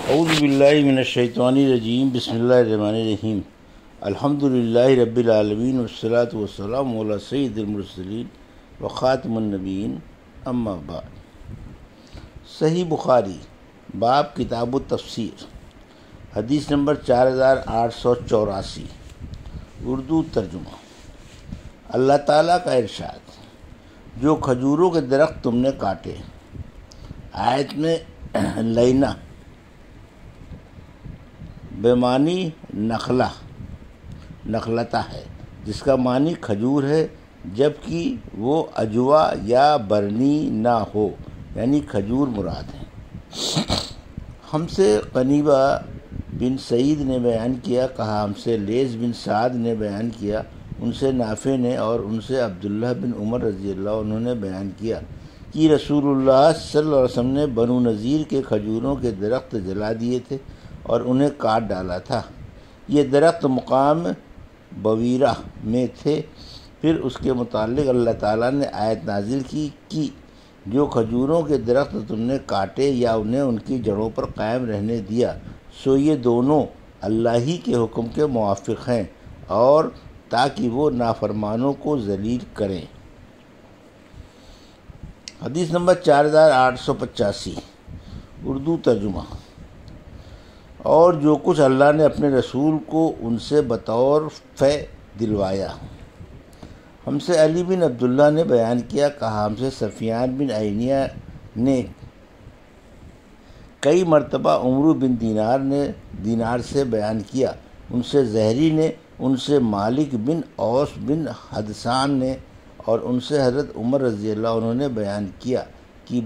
اعوذ باللہ من الشیطان الرجیم بسم اللہ الرحمن الرحیم الحمد للہ رب العالمین والصلاة والسلام علی سید المرسلین وخاتم النبیین اما بعد۔ صحیح بخاری باب کتاب التفسیر، حدیث نمبر 4884، اردو ترجمہ۔ اللہ تعالیٰ کا ارشاد، جو کھجوروں کے درخت تم نے کاٹے۔ آیت میں لینا بے معنی نخلتا ہے، جس کا معنی کھجور ہے، جبکہ وہ اجوا یا برنی نہ ہو، یعنی کھجور مراد ہے۔ ہم سے قنیبہ بن سعید نے بیان کیا، کہا ہم سے لیث بن سعد نے بیان کیا، ان سے نافع نے اور ان سے عبداللہ بن عمر رضی اللہ عنہ نے بیان کیا کہ رسول اللہ صلی اللہ علیہ وسلم نے بنو نذیر کے کھجوروں کے درخت جلا دیے تھے اور انہیں کاٹ ڈالا تھا۔ یہ درخت مقام بویرہ میں تھے۔ پھر اس کے متعلق اللہ تعالیٰ نے آیت نازل کی کہ جو کھجوروں کے درخت تم نے کاٹے یا انہیں ان کی جڑوں پر قائم رہنے دیا، سو یہ دونوں اللہ ہی کے حکم کے موافق ہیں، اور تاکہ وہ نافرمانوں کو ذلیل کریں۔ حدیث نمبر 4885، اردو ترجمہ۔ اور جو کچھ اللہ نے اپنے رسول کو ان سے بطور فے دلوایا۔ ہم سے علی بن عبداللہ نے بیان کیا، کہا ہم سے سفیان بن عینیہ نے کئی مرتبہ عمرو بن دینار سے بیان کیا، ان سے زہری نے، ان سے مالک بن اوس بن حدثان نے، اور ان سے حضرت عمر رضی اللہ عنہ نے بیان کیا کہ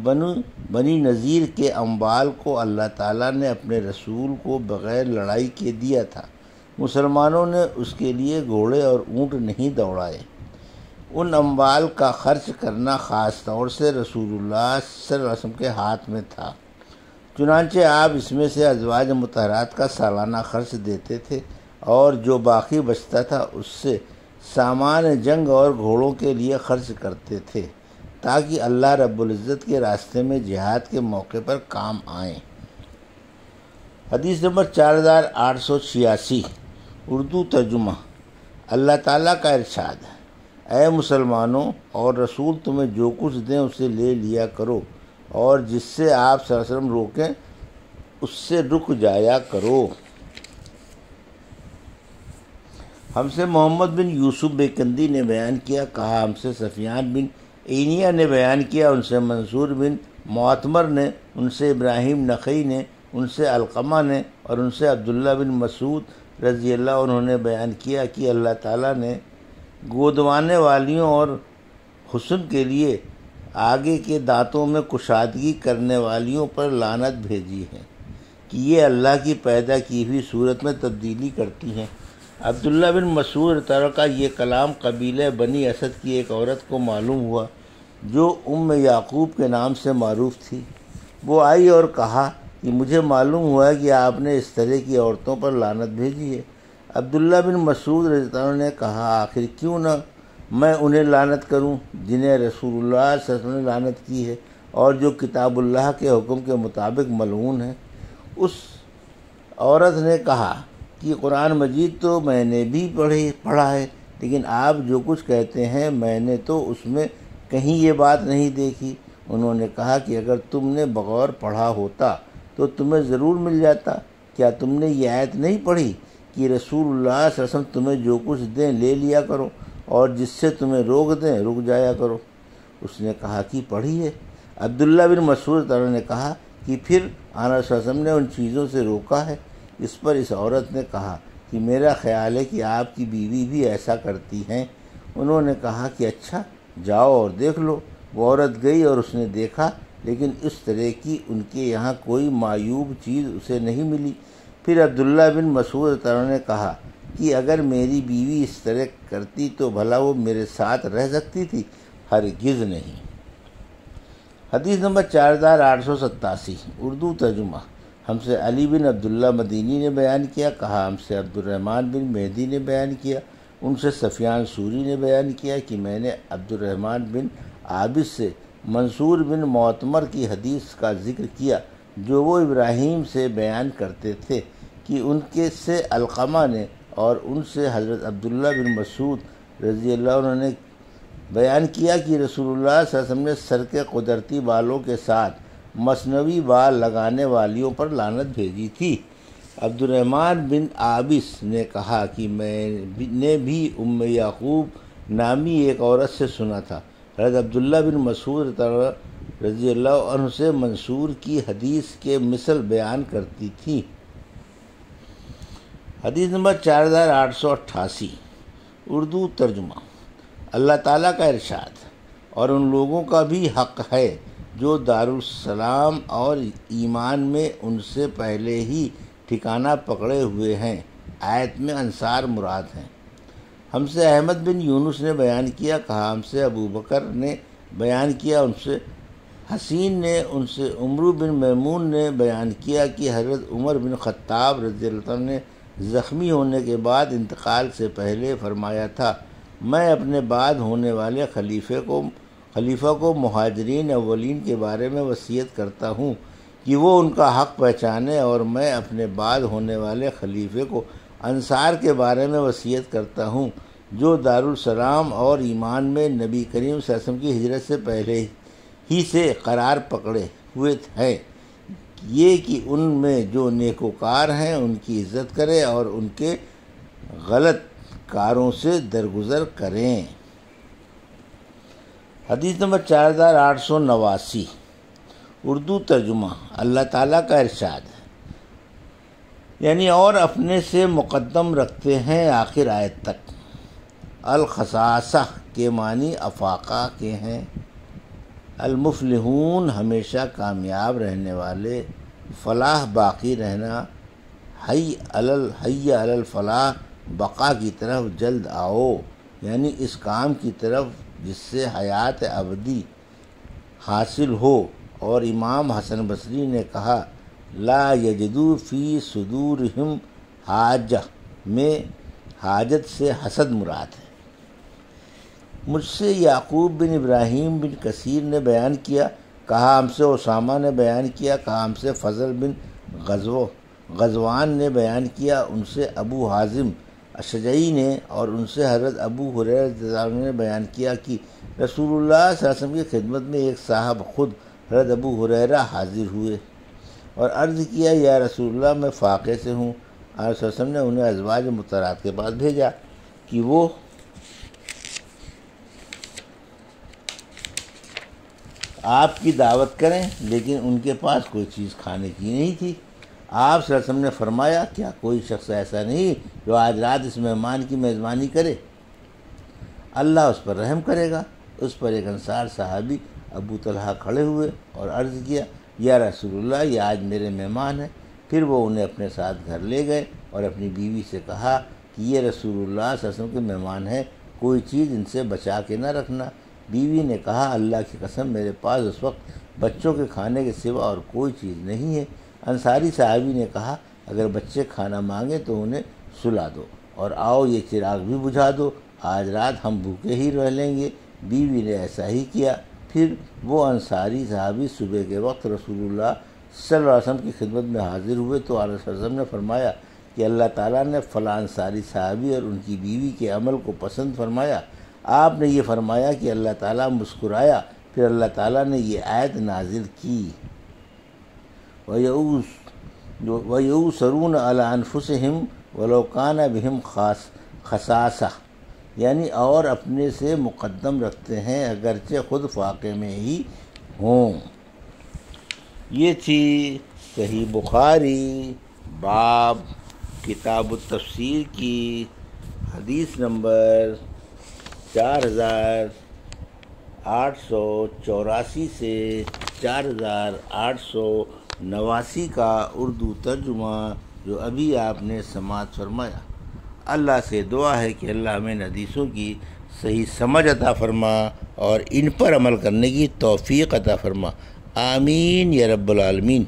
بنی نذیر کے اموال کو اللہ تعالیٰ نے اپنے رسول کو بغیر لڑائی کے دیا تھا۔ مسلمانوں نے اس کے لیے گھوڑے اور اونٹ نہیں دوڑائے۔ ان اموال کا خرچ کرنا خاص طور سے رسول اللہ صلی اللہ علیہ وسلم کے ہاتھ میں تھا، چنانچہ آپ اس میں سے ازواج مطہرات کا سالانہ خرچ دیتے تھے، اور جو باقی بچتا تھا اس سے سامان جنگ اور گھوڑوں کے لیے خرچ کرتے تھے، تاکہ اللہ رب العزت کے راستے میں جہاد کے موقع پر کام آئیں۔ حدیث نمبر 4886، اردو ترجمہ۔ اللہ تعالیٰ کا ارشاد، اے مسلمانوں، اور رسول تمہیں جو کچھ دیں اسے لے لیا کرو، اور جس سے آپ صلی اللہ علیہ وسلم روکیں اس سے رک جایا کرو۔ ہم سے محمد بن یوسف بیکندی نے بیان کیا، کہا ہم سے سفیان بن عینیہ نے بیان کیا، ان سے منصور بن معتمر نے، ان سے ابراہیم نخعی نے، ان سے علقمہ نے، اور ان سے عبداللہ بن مسعود رضی اللہ عنہ نے بیان کیا کہ اللہ تعالیٰ نے گودوانے والیوں اور حسن کے لیے آگے کے دانتوں میں کشادگی کرنے والیوں پر لعنت بھیجی ہے کہ یہ اللہ کی پیدا کی ہوئی صورت میں تبدیلی کرتی ہیں۔ عبداللہ بن مسعود تعالیٰ کا یہ کلام قبیلہ بنی اسد کی ایک عورت کو معلوم ہوا جو یعقوب کے نام سے معروف تھی۔ وہ آئی اور کہا کہ مجھے معلوم ہوا ہے کہ آپ نے اس طرح کی عورتوں پر لعنت بھیجی ہے۔ عبداللہ بن مسعود رضی اللہ عنہ نے کہا، آخر کیوں نہ میں انہیں لعنت کروں جنہیں رسول اللہ صلی اللہ علیہ وسلم نے لعنت کی ہے، اور جو کتاب اللہ کے حکم کے مطابق ملعون ہے۔ اس عورت نے کہا کہ قرآن مجید تو میں نے بھی پڑھا ہے، لیکن آپ جو کچھ کہتے ہیں میں نے تو اس میں کہیں یہ بات نہیں دیکھی۔ انہوں نے کہا کہ اگر تم نے بغور پڑھا ہوتا تو تمہیں ضرور مل جاتا۔ کیا تم نے یہ آیت نہیں پڑھی کہ رسول اللہ صلی اللہ علیہ وسلم تمہیں جو کچھ دیں لے لیا کرو، اور جس سے تمہیں روک دیں رک جایا کرو؟ اس نے کہا کہ پڑھی ہے۔ عبداللہ بن مسعود تعالیٰ نے کہا کہ پھر آنا صلی اللہ علیہ وسلم نے ان چیزوں سے روکا ہے۔ اس پر اس عورت نے کہا کہ میرا خیال ہے کہ آپ کی بیوی بھی ایسا کرتی ہیں۔ انہوں نے کہا کہ اچھا، جاؤ اور دیکھ لو۔ وہ عورت گئی اور اس نے دیکھا، لیکن اس طرح کی ان کے یہاں کوئی معیوب چیز اسے نہیں ملی۔ پھر عبداللہ بن مسعود تعالیٰ نے کہا کہ اگر میری بیوی اس طرح کرتی تو بھلا وہ میرے ساتھ رہ سکتی تھی؟ ہرگز نہیں۔ حدیث نمبر 4887، اردو ترجمہ۔ ہم سے علی بن عبداللہ مدینی نے بیان کیا، کہا ہم سے عبد الرحمن بن مہدی نے بیان کیا، ان سے سفیان سوری نے بیان کیا کہ میں نے عبد الرحمن بن عابد سے منصور بن معتمر کی حدیث کا ذکر کیا، جو وہ ابراہیم سے بیان کرتے تھے کہ ان کے سے علقمہ نے اور ان سے حضرت عبداللہ بن مسعود رضی اللہ عنہ نے بیان کیا کہ رسول اللہ صلی اللہ علیہ وسلم نے سر کے قدرتی بالوں کے ساتھ مصنوعی بال لگانے والیوں پر لعنت بھیجی تھی۔ عبد الرحمن بن عابس نے کہا کہ میں نے بھی ام یعقوب نامی ایک عورت سے سنا تھا، حضرت عبداللہ بن مسعود رضی اللہ عنہ سے منصور کی حدیث کے مثل بیان کرتی تھی۔ حدیث نمبر 4888 اردو ترجمہ۔ اللہ تعالیٰ کا ارشاد، اور ان لوگوں کا بھی حق ہے جو دارالسلام اور ایمان میں ان سے پہلے ہی ٹھکانہ پکڑے ہوئے ہیں۔ آیت میں انصار مراد ہیں۔ ہم سے احمد بن یونس نے بیان کیا، کہا ہم سے ابو بکر نے بیان کیا، ان سے حسین نے، ان سے عمرو بن میمون نے بیان کیا کہ حضرت عمر بن خطاب رضی اللہ عنہ نے زخمی ہونے کے بعد انتقال سے پہلے فرمایا تھا، میں اپنے بعد ہونے والے خلیفہ کو مہاجرین اولین کے بارے میں وصیت کرتا ہوں کہ وہ ان کا حق پہچانے، اور میں اپنے بعد ہونے والے خلیفے کو انصار کے بارے میں وصیت کرتا ہوں جو دارالسلام اور ایمان میں نبی کریم صلی اللہ علیہ وسلم کی ہجرت سے پہلے ہی سے قرار پکڑے ہوئے ہیں، یہ کہ ان میں جو نیکوکار ہیں ان کی عزت کرے اور ان کے غلط کاروں سے درگزر کریں۔ حدیث نمبر 4889 اردو ترجمہ۔ اللہ تعالیٰ کا ارشاد، یعنی اور اپنے سے مقدم رکھتے ہیں آخر آیت تک۔ الخصاصہ کے معنی افاقہ کے ہیں۔ المفلحون ہمیشہ کامیاب رہنے والے، فلاح باقی رہنا، حی علی الفلاح بقا کی طرف جلد آؤ، یعنی اس کام کی طرف جس سے حیات ابدی حاصل ہو۔ اور امام حسن بصری نے کہا، لا یجدو فی صدورہم حاجہ میں حاجت سے حسد مراد ہے۔ مجھ سے یعقوب بن ابراہیم بن کثیر نے بیان کیا، کہا ہم سے اسامہ نے بیان کیا، کہا ہم سے فضل بن غزوان نے بیان کیا، ان سے ابو حازم اشجعی نے، اور ان سے حضرت ابو ہریرہ رضی اللہ عنہ نے بیان کیا کہ رسول اللہ صلی اللہ علیہ وسلم کی خدمت میں ایک صاحب خود حضرت ابو ہریرہ حاضر ہوئے اور عرض کیا، یا رسول اللہ میں فاقے سے ہوں۔ آپ صلی اللہ علیہ وسلم نے انہیں ازواج مطہرات کے پاس بھیجا کہ وہ آپ کی دعوت کریں، لیکن ان کے پاس کوئی چیز کھانے کی نہیں تھی۔ آپ صلی اللہ علیہ وسلم نے فرمایا، کیا کوئی شخص ایسا نہیں جو آج رات اس مہمان کی میزبانی کرے؟ اللہ اس پر رحم کرے گا۔ اس پر ایک انصار صحابی ابو طلحہ کھڑے ہوئے اور عرض کیا، یا رسول اللہ یہ آج میرے مہمان ہیں۔ پھر وہ انہیں اپنے ساتھ گھر لے گئے اور اپنی بیوی سے کہا کہ یہ رسول اللہ صلی اللہ علیہ وسلم کے مہمان ہیں، کوئی چیز ان سے بچا کے نہ رکھنا۔ بیوی نے کہا، اللہ کی قسم میرے پاس اس وقت بچوں کے کھانے کے سوا اور کوئی چیز نہیں ہے۔ انصاری صحابی نے کہا، اگر بچے کھانا مانگیں تو انہیں سلا دو اور آؤ یہ چراغ بھی بجھا دو، آج رات ہم بھوکے ہی رہ لیں گے۔ بیوی نے ایسا ہی کیا۔ پھر وہ انصاری صحابی صبح کے وقت رسول اللہ صلی اللہ علیہ وسلم کی خدمت میں حاضر ہوئے تو آپ صلی اللہ علیہ وسلم نے فرمایا کہ اللہ تعالیٰ نے فلاں انصاری صحابی اور ان کی بیوی کے عمل کو پسند فرمایا۔ آپ نے یہ فرمایا کہ اللہ تعالیٰ مسکرایا، پھر اللہ تعالیٰ نے یہ آیت نازل کی، وَيُؤْثِرُونَ عَلَىٰ أَنفُسِهِمْ وَلَوْ كَانَ بِهِمْ خَصَاصَةٌ، یعنی اور اپنے سے مقدم رکھتے ہیں اگرچہ خود فاقے میں ہی ہوں۔ یہ تھی صحیح بخاری باب کتاب التفسیر کی حدیث نمبر 4884 سے 4889 کا اردو ترجمہ جو ابھی آپ نے سماعت فرمایا۔ اللہ سے دعا ہے کہ اللہ ہمیں ان حدیثوں کی صحیح سمجھ عطا فرما اور ان پر عمل کرنے کی توفیق عطا فرما، آمین یا رب العالمین۔